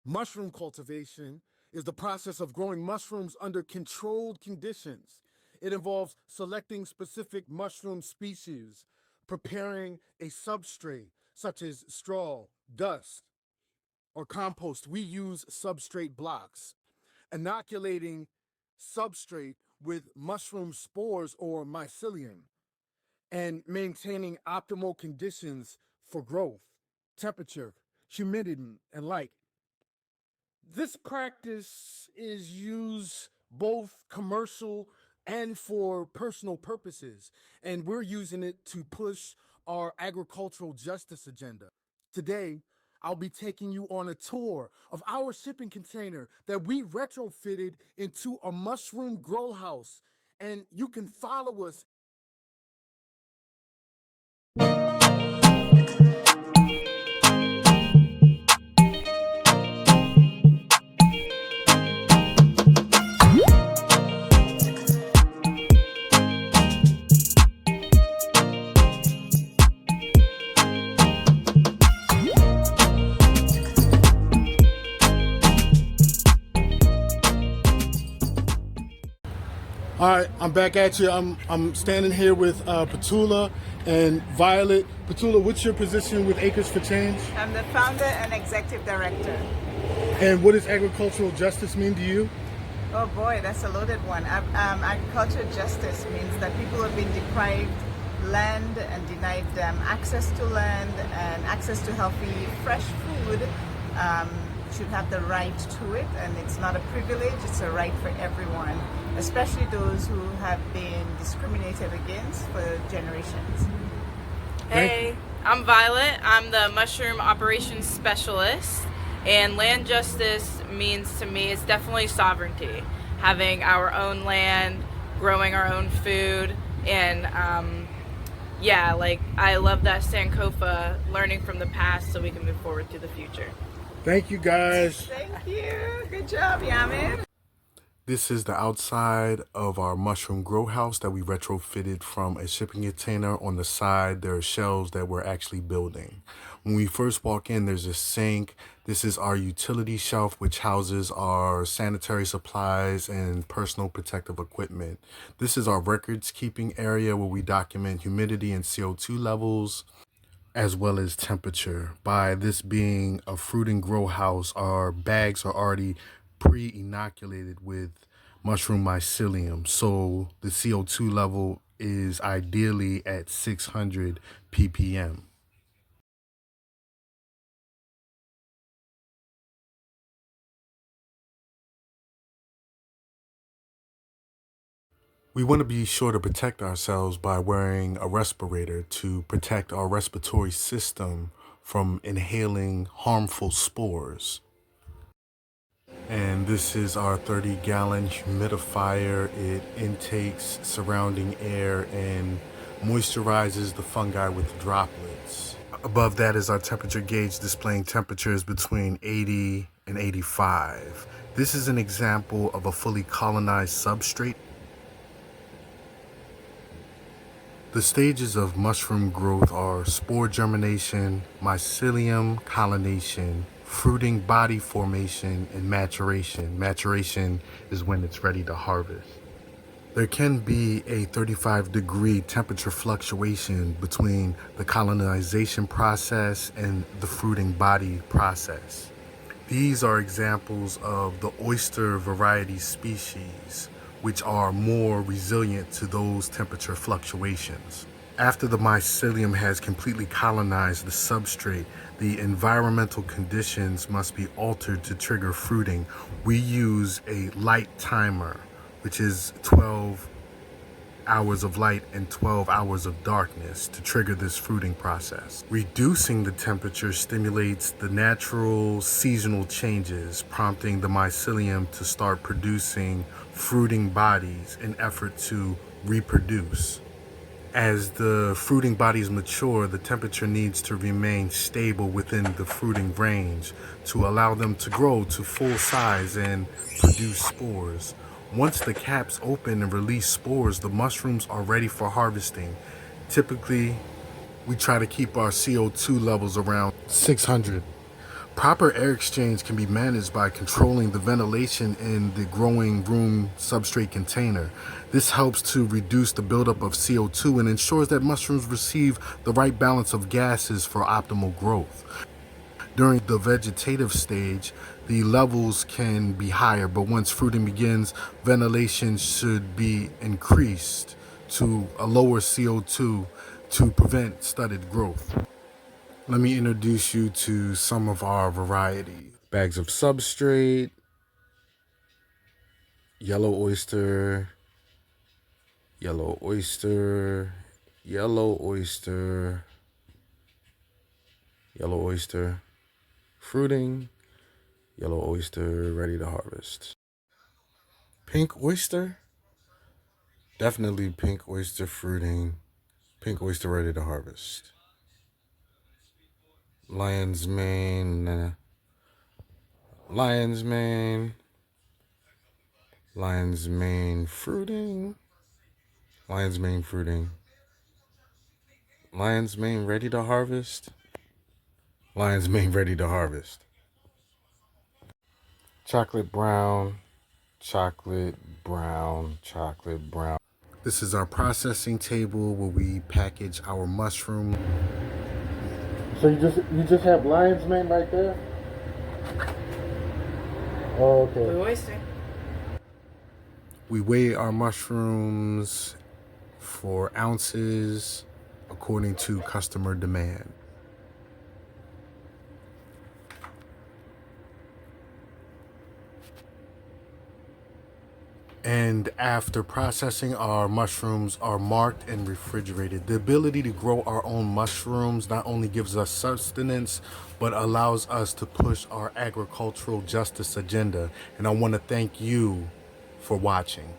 Mushroom cultivation is the process of growing mushrooms under controlled conditions. It involves selecting specific mushroom species, preparing a substrate such as straw, dust, or compost. We use substrate blocks, inoculating substrate with mushroom spores or mycelium, and maintaining optimal conditions for growth, temperature, humidity, and light. This practice is used both commercial and for personal purposes, and we're using it to push our agricultural justice agenda. Today, I'll be taking you on a tour of our shipping container that we retrofitted into a mushroom grow house, and you can follow us. All right, I'm back at you. I'm standing here with Petula and Violet. Petula, what's your position with Acres for Change? I'm the founder and executive director. And what does agricultural justice mean to you? Oh boy, that's a loaded one. Agricultural justice means that people have been deprived land and denied them access to land and access to healthy, fresh food. Should have the right to it, and it's not a privilege, it's a right for everyone, especially those who have been discriminated against for generations. Hey, I'm Violet. I'm the mushroom operations specialist, and land justice means to me it's definitely sovereignty, having our own land, growing our own food, and I love that Sankofa, learning from the past so we can move forward to the future. Thank you, guys. Thank you. Good job, Yamin. This is the outside of our mushroom grow house that we retrofitted from a shipping container. On the side, there are shelves that we're actually building. When we first walk in, there's a sink. This is our utility shelf, which houses our sanitary supplies and personal protective equipment. This is our records keeping area where we document humidity and CO2 levels, as well as temperature. By this being a fruit and grow house, our bags are already pre-inoculated with mushroom mycelium, so the CO2 level is ideally at 600 ppm. We want to be sure to protect ourselves by wearing a respirator to protect our respiratory system from inhaling harmful spores. And this is our 30-gallon humidifier. It intakes surrounding air and moisturizes the fungi with droplets. Above that is our temperature gauge displaying temperatures between 80 and 85. This is an example of a fully colonized substrate. The stages of mushroom growth are spore germination, mycelium colonization, fruiting body formation, and maturation. Maturation is when it's ready to harvest. There can be a 35-degree temperature fluctuation between the colonization process and the fruiting body process. These are examples of the oyster variety species, which are more resilient to those temperature fluctuations. After the mycelium has completely colonized the substrate, the environmental conditions must be altered to trigger fruiting. We use a light timer, which is 12 hours of light and 12 hours of darkness to trigger this fruiting process. Reducing the temperature stimulates the natural seasonal changes, prompting the mycelium to start producing fruiting bodies in effort to reproduce. As the fruiting bodies mature, the temperature needs to remain stable within the fruiting range to allow them to grow to full size and produce spores. Once the caps open and release spores, the mushrooms are ready for harvesting. Typically, we try to keep our CO2 levels around 600. Proper air exchange can be managed by controlling the ventilation in the growing room substrate container. This helps to reduce the buildup of CO2 and ensures that mushrooms receive the right balance of gases for optimal growth. During the vegetative stage, the levels can be higher, but once fruiting begins, ventilation should be increased to a lower CO2 to prevent studded growth. Let me introduce you to some of our variety. Bags of substrate, yellow oyster, yellow oyster, yellow oyster, yellow oyster, fruiting, yellow oyster ready to harvest. Pink oyster, definitely pink oyster fruiting, pink oyster ready to harvest. Lion's mane, lion's mane, lion's mane fruiting, lion's mane fruiting, lion's mane ready to harvest, lion's mane ready to harvest. Chocolate brown, chocolate brown, chocolate brown. This is our processing table where we package our mushroom. So you just have lion's mane right there? Oh, okay. Blue oyster. We weigh our mushrooms for ounces according to customer demand. And after processing, our mushrooms are marked and refrigerated. The ability to grow our own mushrooms not only gives us sustenance, but allows us to push our agricultural justice agenda. And I want to thank you for watching.